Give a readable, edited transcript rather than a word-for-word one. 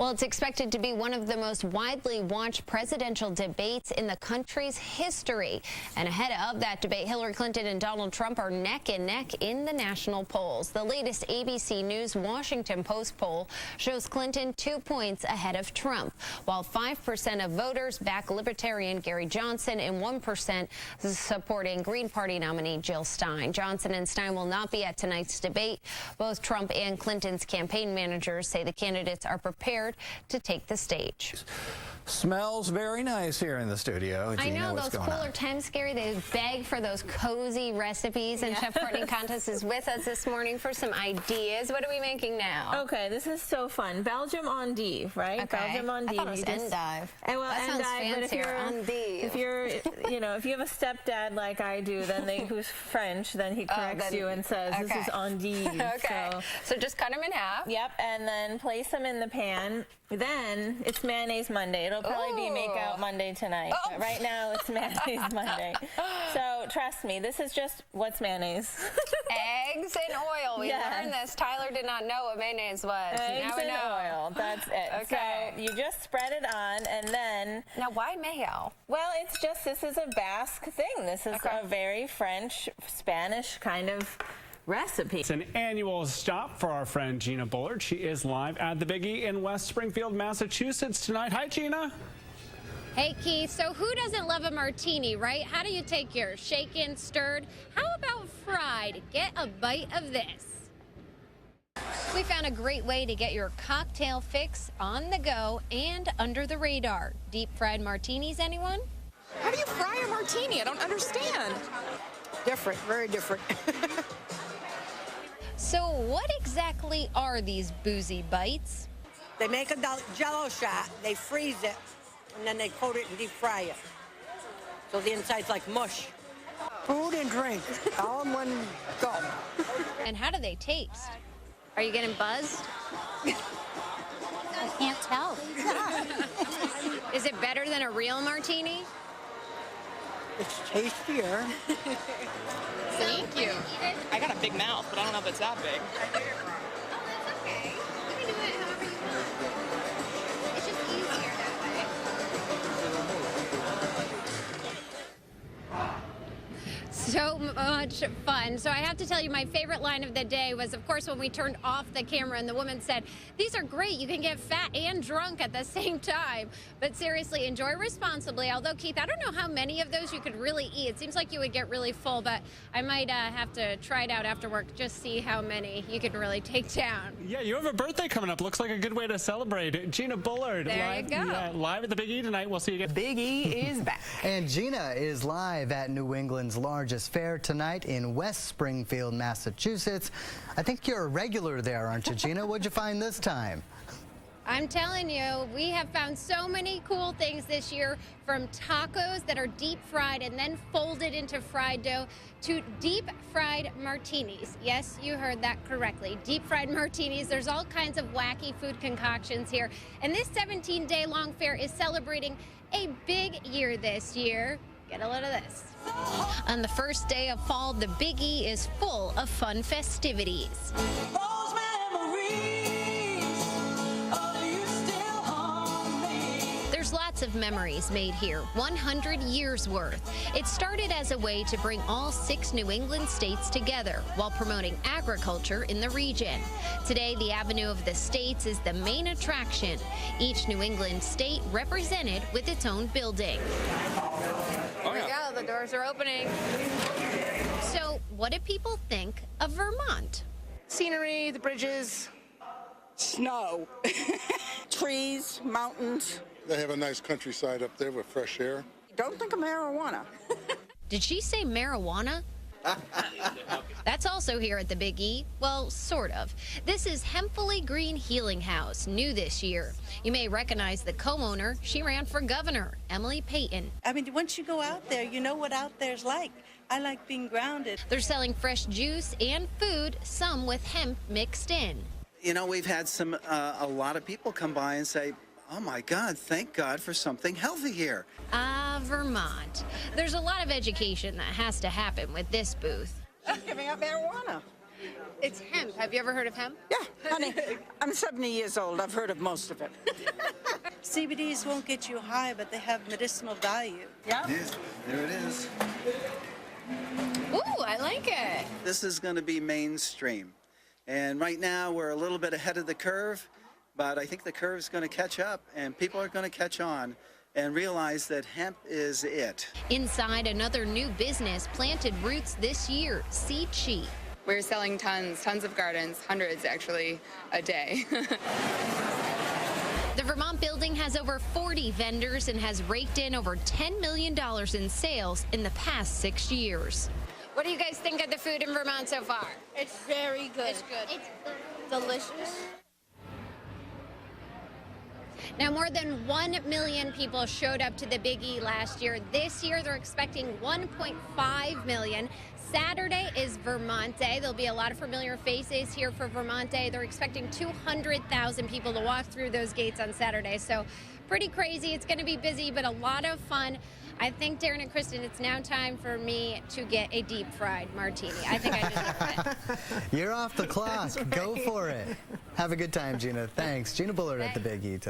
Well, it's expected to be one of the most widely watched presidential debates in the country's history. And ahead of that debate, Hillary Clinton and Donald Trump are neck and neck in the national polls. The latest ABC News Washington Post poll shows Clinton 2 points ahead of Trump, while 5% of voters back Libertarian Gary Johnson and 1% supporting Green Party nominee Jill Stein. Johnson and Stein will not be at tonight's debate. Both Trump and Clinton's campaign managers say the candidates are prepared to take the stage. Smells very nice here in the studio. Gina, I know, those cooler times, Gary, they beg for those cozy recipes, and Chef Courtney Contis is with us this morning for some ideas. What are we making now? Okay, this is so fun. Belgium endive, right? Okay. Belgium endive. I thought it was endive. Well, that sounds fancier. If you're, if you have a stepdad like I do, then who's French, then he corrects you and says, this is endive. Okay. So just cut them in half. Yep, and then place them in the pan. Then it's Mayonnaise Monday. It'll probably be Make-Out Monday tonight. But right now it's Mayonnaise Monday. So trust me, this is just what's mayonnaise. Eggs and oil. We learned this. Tyler did not know what mayonnaise was. Eggs and oil. That's it. Okay. So you just spread it on, and then. Now, why mayo? Well, it's just, this is a Basque thing. This is a very French, Spanish kind of recipe. It's an annual stop for our friend Gina Bullard. She is live at the Big E in West Springfield, Massachusetts tonight. Hi, Gina. Hey, Keith. So who doesn't love a martini, right? How do you take yours? Shaken, stirred? How about fried? Get a bite of this. We found a great way to get your cocktail fix on the go and under the radar. Deep fried martinis, anyone? How do you fry a martini? I don't understand. Different, very different. So what exactly are these boozy bites? They make a Jello shot, they freeze it, and then they coat it and deep fry it. So the inside's like mush. Food and drink, all in one go. And how do they taste? Are you getting buzzed? I can't tell. Is it better than a real martini? It's tastier. Thank you. I got a big mouth, but I don't know if it's that big. Oh, that's okay. You can do it however you want. It's just easier that way. So much fun. So I have to tell you, my favorite line of the day was, of course, when we turned off the camera and the woman said, these are great. You can get fat and drunk at the same time. But seriously, enjoy responsibly. Although, Keith, I don't know how many of those you could really eat. It seems like you would get really full, but I might have to try it out after work, just see how many you can really take down. Yeah, you have a birthday coming up. Looks like a good way to celebrate. Gina Bullard. There you go. Yeah, live at the Big E tonight. We'll see you again. Big E is back. And Gina is live at New England's largest fair tonight in West Springfield, Massachusetts. I think you're a regular there, aren't you, Gina? What'd you find this time? I'm telling you, we have found so many cool things this year, from tacos that are deep fried and then folded into fried dough to deep fried martinis. Yes, you heard that correctly. Deep fried martinis. There's all kinds of wacky food concoctions here. And this 17-day long fair is celebrating a big year this year. Get a load of this. On the first day of fall, the Big E is full of fun festivities. There's lots of memories made here, 100 years worth. It started as a way to bring all 6 New England states together while promoting agriculture in the region. Today, the Avenue of the States is the main attraction, each New England state represented with its own building. Here we go. The doors are opening. So, what do people think of Vermont? Scenery, the bridges. Snow, trees, mountains. They have a nice countryside up there with fresh air. Don't think of marijuana. Did she say marijuana? That's also here at the Big E. Well, sort of. This is Hempfully Green Healing House, new this year. You may recognize the co-owner. She ran for governor, Emily Payton. I mean, once you go out there, you know what out there's like. I like being grounded. They're selling fresh juice and food, some with hemp mixed in. You know, we've had a lot of people come by and say, oh my God, thank God for something healthy here. Vermont. There's a lot of education that has to happen with this booth. She's giving up marijuana. It's hemp. Have you ever heard of hemp? Yeah, honey, I'm 70 years old. I've heard of most of it. CBDs won't get you high, but they have medicinal value. Yeah. Yes, there it is. Ooh, I like it. This is going to be mainstream. And right now we're a little bit ahead of the curve, but I think the curve is going to catch up and people are going to catch on and realize that hemp is it. Inside, another new business planted roots this year, Seed Sheet. We're selling tons of gardens, hundreds actually, a day. The Vermont building has over 40 vendors and has raked in over $10 million in sales in the past 6 years. What do you guys think of the food in Vermont so far? It's very good. It's good. It's delicious. Now, more than 1 million people showed up to the Big E last year. This year, they're expecting 1.5 million. Saturday is Vermont Day. There'll be a lot of familiar faces here for Vermont Day. They're expecting 200,000 people to walk through those gates on Saturday. So pretty crazy. It's going to be busy, but a lot of fun. I think, Darren and Kristen, it's now time for me to get a deep fried martini. I think I deserve it. You're off the clock. Go for it. Have a good time, Gina. Thanks. Gina Bullard at the Big E tonight.